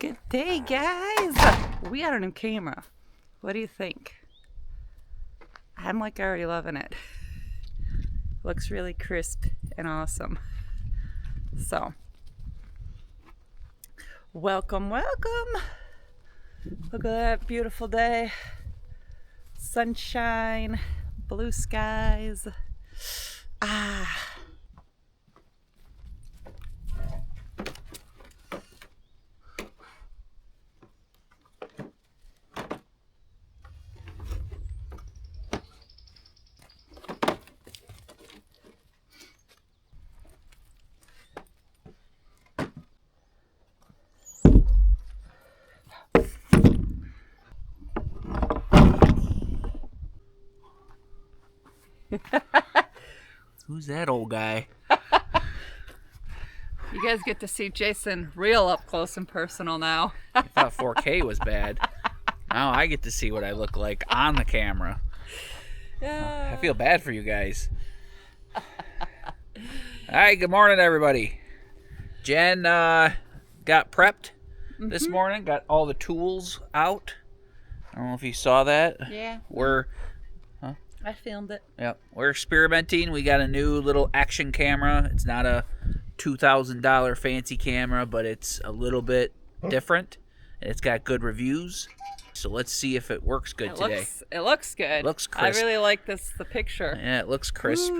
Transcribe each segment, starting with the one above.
Good day, guys. We got a new camera. What do you think? I'm like already loving it. Looks really crisp and awesome. So, welcome, welcome. Look at that beautiful day. Sunshine, blue skies. Ah. Who's that old guy? You guys get to see Jason real up close and personal now. I thought 4K was bad. Now I get to see what I look like on the camera. I feel bad for you guys. Alright, good morning everybody. Jen got prepped this morning, got all the tools out. I don't know if you saw that. Yeah. I filmed it. Yep, we're experimenting. We got a new little action camera. It's not a $2,000 fancy camera, but it's a little bit different. And it's got good reviews. So let's see if it works good today. It looks good. It looks crisp. I really like the picture. Yeah, it looks crisp.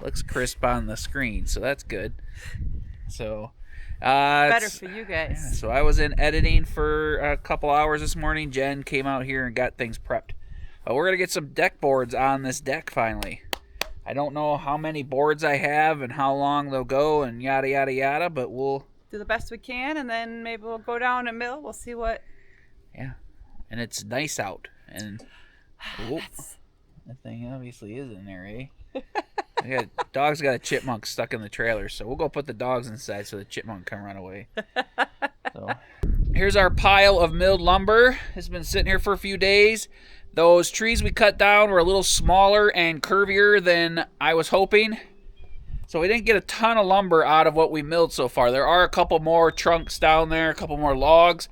Looks crisp on the screen, so that's good. So better for you guys. Yeah, so I was in editing for a couple hours this morning. Jen came out here and got things prepped. We're going to get some deck boards on this deck finally. I don't know how many boards I have and how long they'll go and yada, yada, yada, but we'll do the best we can, and then maybe we'll go down and mill. We'll see what... Yeah, and it's nice out. And that thing obviously is in there, eh? Dog's got a chipmunk stuck in the trailer, so we'll go put the dogs inside so the chipmunk can run away. So here's our pile of milled lumber. It's been sitting here for a few days. Those trees we cut down were a little smaller and curvier than I was hoping. So we didn't get a ton of lumber out of what we milled so far. There are a couple more trunks down there, a couple more logs.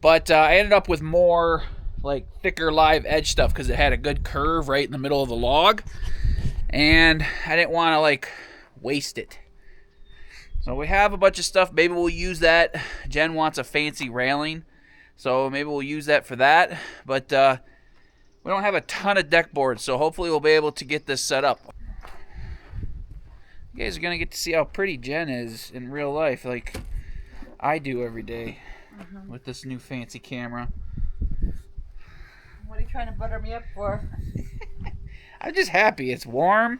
But I ended up with more like thicker live edge stuff because it had a good curve right in the middle of the log. And I didn't want to like waste it. So we have a bunch of stuff. Maybe we'll use that. Jen wants a fancy railing. So maybe we'll use that for that. But we don't have a ton of deck boards, so hopefully we'll be able to get this set up. You guys are going to get to see how pretty Jen is in real life, like I do every day with this new fancy camera. What are you trying to butter me up for? I'm just happy. It's warm.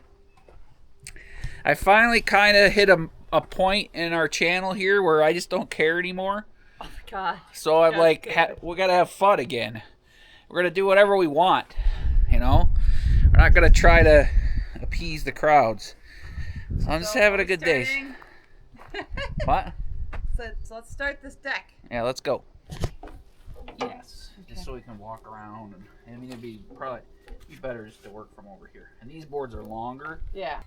I finally kind of hit a point in our channel here where I just don't care anymore. Oh my God. So I'm like, we got to have fun again. We're going to do whatever we want, you know? We're not going to try to appease the crowds. So I'm just having a good day. What? So let's start this deck. Yeah, let's go. Yes, just so we can walk around. And I mean, it'd be probably better just to work from over here. And these boards are longer. Yeah.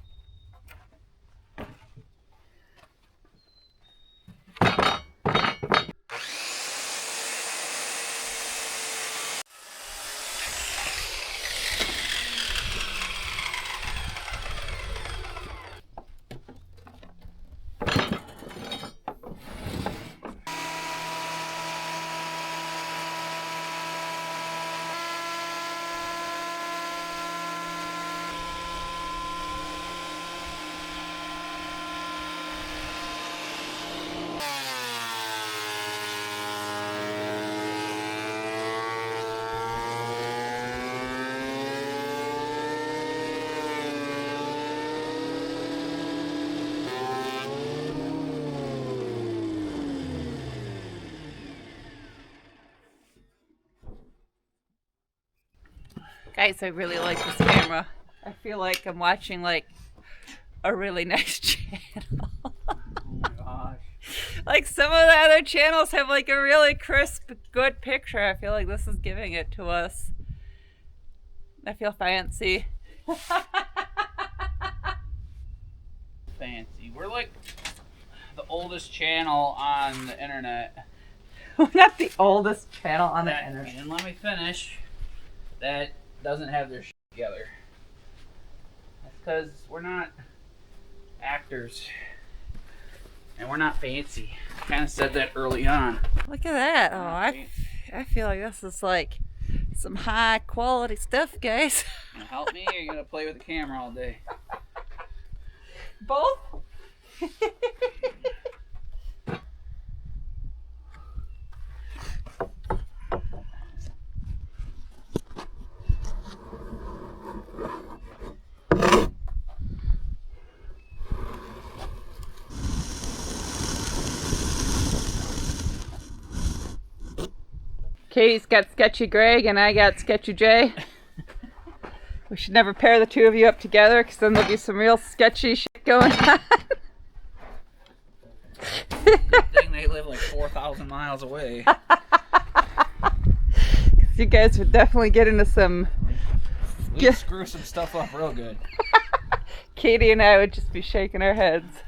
Guys, I really like this camera. I feel like I'm watching like a really nice channel. Oh my gosh. Like some of the other channels have like a really crisp, good picture. I feel like this is giving it to us. I feel fancy. Fancy. We're like the oldest channel on the internet. We're not the oldest channel on the internet. And let me finish. That doesn't have their shit together. That's because we're not actors. And we're not fancy. I kind of said that early on. Look at that. Oh, I feel like this is like some high quality stuff, guys. You gonna help me or you gonna play with the camera all day? Both? Katie's got Sketchy Greg and I got Sketchy Jay. We should never pair the two of you up together because then there'll be some real sketchy shit going on. Good thing they live like 4,000 miles away. You guys would definitely get into some... We'd screw some stuff up real good. Katie and I would just be shaking our heads.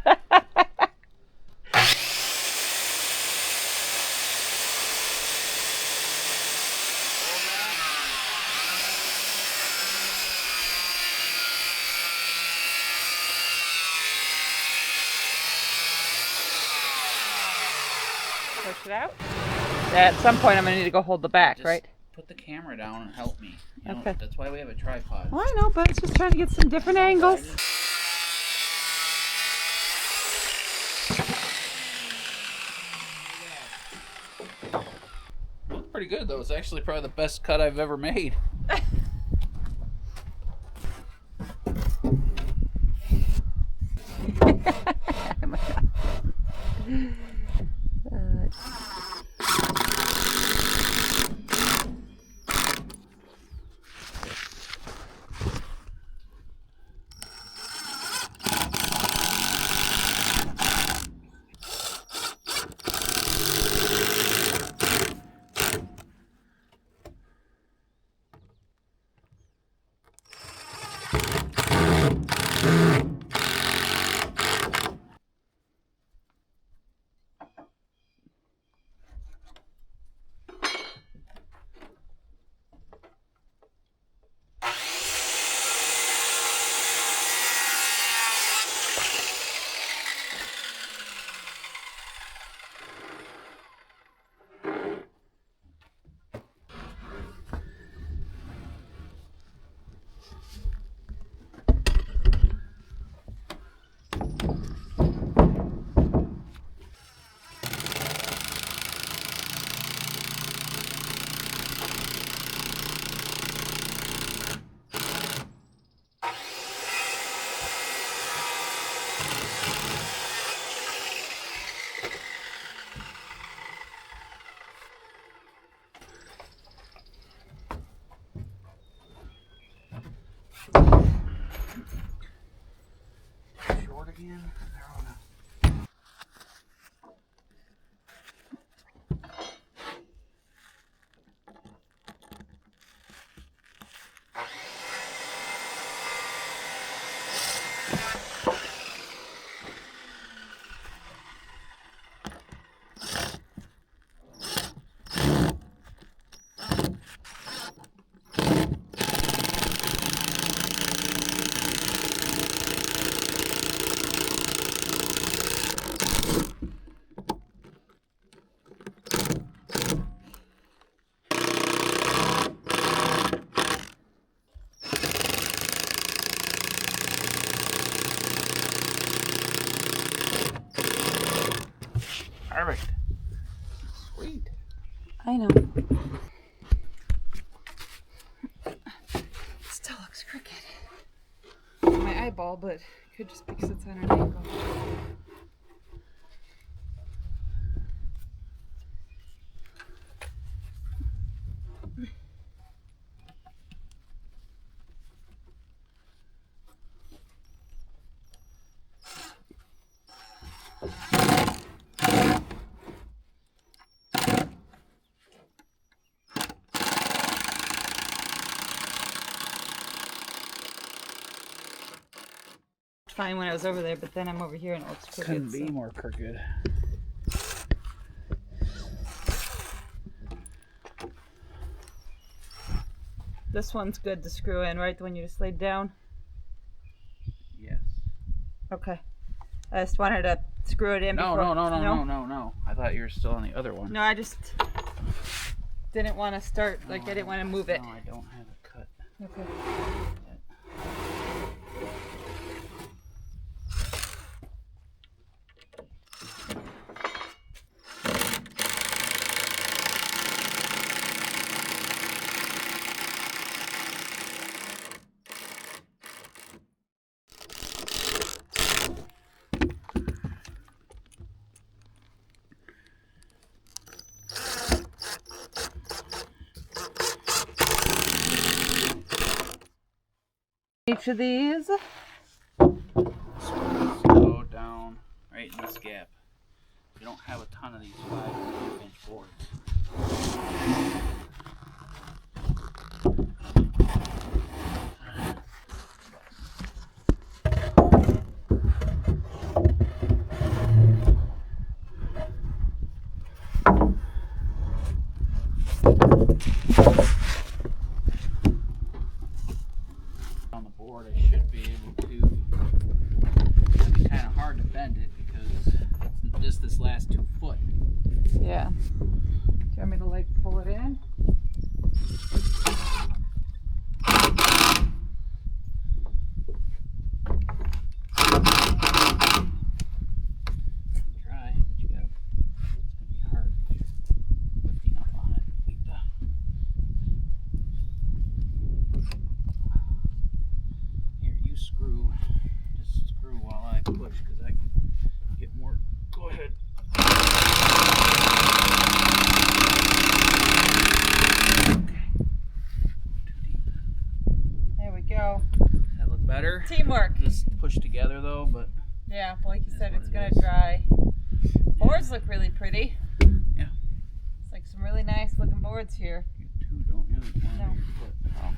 Push it out. At some point I'm going to need to go hold the back, Just right? put the camera down and help me. You know, Okay. that's why we have a tripod. Well, I know, but it's just trying to get some different angles. Looks pretty good though. It's actually probably the best cut I've ever made. Short again? I don't know. Perfect. Sweet. I know. Still looks crooked. My eyeball, but could just be because it's on an angle. fine when I was over there, but then I'm over here and it looks crooked. Couldn't be more crooked. This one's good to screw in, right? The one you just laid down? Yes. Okay. I just wanted to screw it in No, before. no. I thought you were still on the other one. No, I just didn't want to start, like I didn't want to move it. No, I don't have it cut. Okay. Each of these. Go down right in this gap. You don't have a ton of these 5.5-inch boards. On the board, I should be able to. It's be kind of hard to bend it because it's just this last 2 foot. Yeah. Do you want me to like pull it in? Try, but you gotta. It's gonna be hard. Lifting up on it. Here, you screw. Just screw while I push because I can get more. Go ahead. There we go. That look better? Teamwork. Just push together though, but Yeah, but like you said, what it's it gonna is. dry. Boards look really pretty. Yeah. It's like some really nice looking boards here. you two don't use one. No. Oh.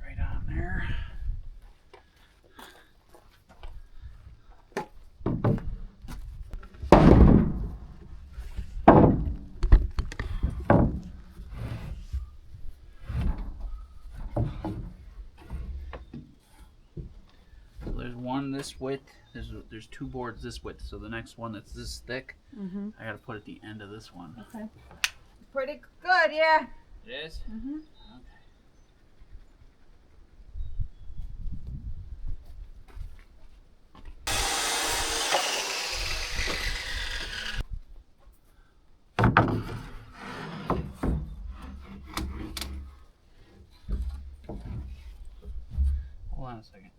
Right on there. So there's one this width. There's 2 boards this width. So the next one that's this thick, I gotta put at the end of this one. Okay. Pretty good, yeah. It is? Mm-hmm. Hold on a second.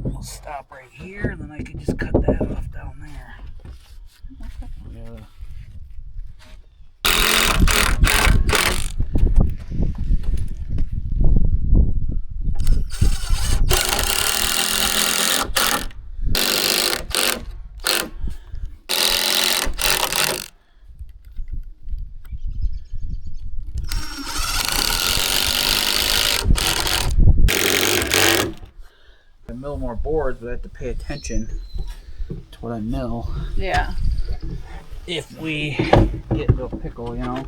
We'll stop right here, and then I can just cut that off down there. Yeah. I mill more boards, but I have to pay attention to what I mill. Yeah. If we get into a pickle, you know.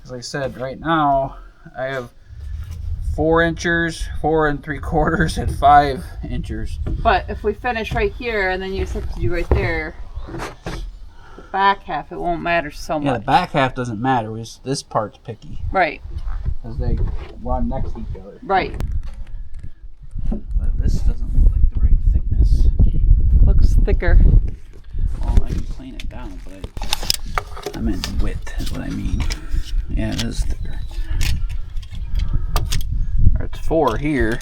As I said, right now I have 4 inchers, 4 3/4, and 5 inchers. But if we finish right here and then you just have to do right there, the back half, it won't matter so much. Yeah, the back half doesn't matter. This part's picky. Right. Because they run next to each other. Right. But this doesn't look like the right thickness. Looks thicker. Well, I can plane it down, but I meant width is what I mean. Yeah, it is thicker. Or it's 4 here,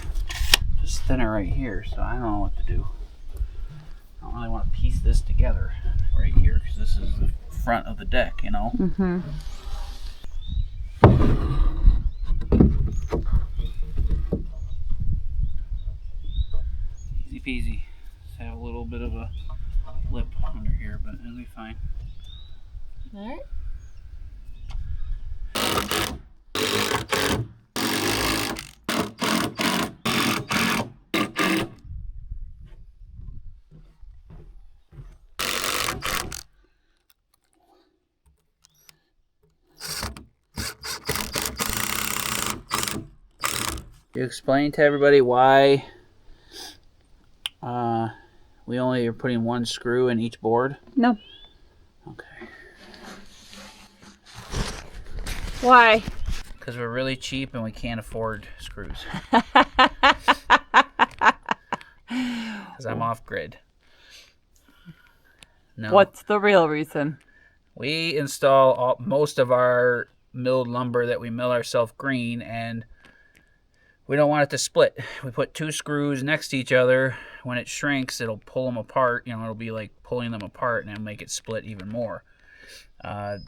just thinner right here, so I don't know what to do. I don't really want to piece this together right here, because this is the front of the deck, you know? Mm-hmm. Easy peasy. Just have a little bit of a lip under here, but it'll be fine. All right. You explain to everybody why we only are putting 1 screw in each board? No. Okay. Why? Because we're really cheap and we can't afford screws. Because I'm off grid. No. What's the real reason? We install most of our milled lumber that we mill ourselves green, and we don't want it to split. We put 2 screws next to each other. When it shrinks, it'll pull them apart. You know, it'll be like pulling them apart, and it'll make it split even more.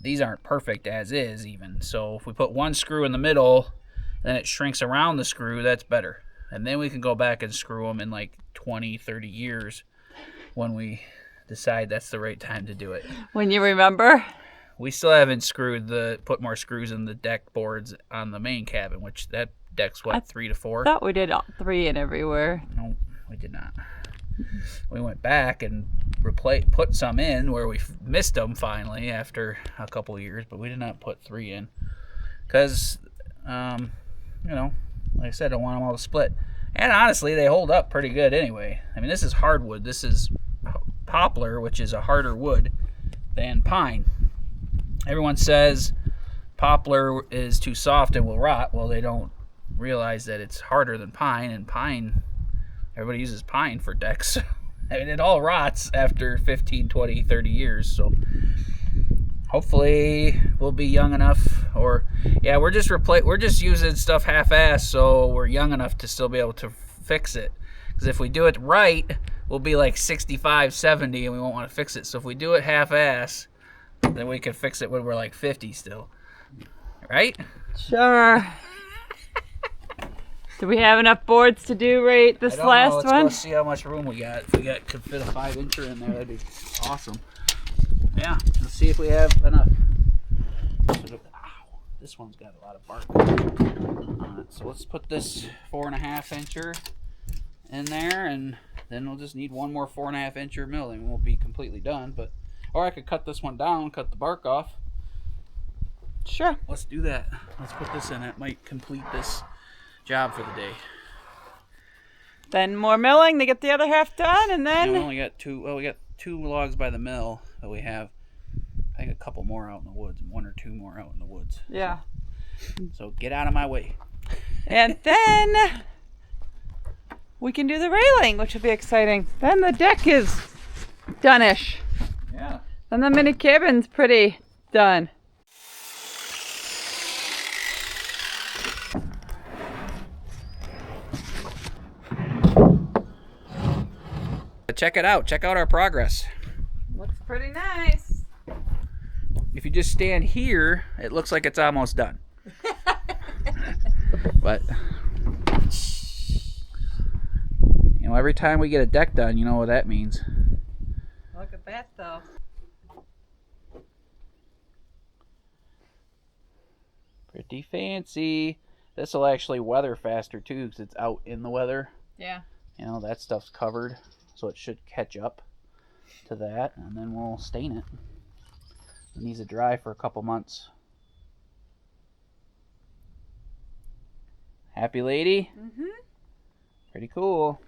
These aren't perfect as is even. So if we put 1 screw in the middle, then it shrinks around the screw, that's better. And then we can go back and screw them in like 20, 30 years when we decide that's the right time to do it. When you remember? We still haven't put more screws in the deck boards on the main cabin, which that deck's what, 3 to 4? I thought we did all 3 and everywhere. No, we did not. We went back and put some in where we missed them finally after a couple years, but we did not put 3 in because, you know, like I said, I don't want them all to split. And honestly, they hold up pretty good anyway. I mean, this is hardwood. This is poplar, which is a harder wood than pine. Everyone says poplar is too soft and will rot. Well, they don't realize that it's harder than pine, and pine, everybody uses pine for decks. I mean, it all rots after 15, 20, 30 years, so hopefully we'll be young enough, or yeah, we're just using stuff half-assed, so we're young enough to still be able to fix it. Because if we do it right, we'll be like 65, 70, and we won't want to fix it. So if we do it half-assed, then we can fix it when we're like 50 still. Right? Sure. Do we have enough boards to do right this last Let's one? Let's go see how much room we got. If we could fit a 5-incher in there, that'd be awesome. Yeah, let's see if we have enough. Ow, this one's got a lot of bark on it. So let's put this 4.5-incher in there, and then we'll just need 1 more 4.5-incher mill, and we'll be completely done. Or I could cut this one down, cut the bark off. Sure. Let's do that. Let's put this in. It might complete this job for the day. Then more milling to get the other half done, and then... We only got 2, well, we got 2 logs by the mill, but we have, I think, a couple more out in the woods, 1 or 2 more out in the woods. Yeah. So get out of my way. And then we can do the railing, which will be exciting. Then the deck is done-ish. Yeah. Then the mini cabin's pretty done. Check it out. Check out our progress. Looks pretty nice. If you just stand here, it looks like it's almost done. But, you know, every time we get a deck done, you know what that means. Look at that, though. Pretty fancy. This will actually weather faster, too, because it's out in the weather. Yeah. You know, that stuff's covered, so it should catch up to that, and then we'll stain it. It needs to dry for a couple months. Happy lady? Mm-hmm. Pretty cool.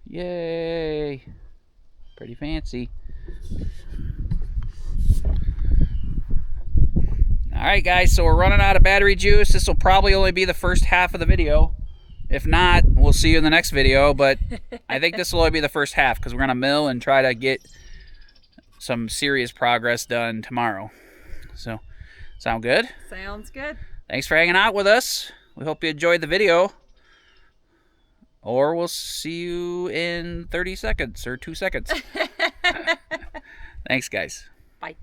Yay! Pretty fancy. Alright guys, so we're running out of battery juice. This will probably only be the first half of the video. If not, we'll see you in the next video, but I think this will only be the first half because we're going to mill and try to get some serious progress done tomorrow. So, sound good? Sounds good. Thanks for hanging out with us. We hope you enjoyed the video. Or we'll see you in 30 seconds or 2 seconds. Thanks, guys. Bye.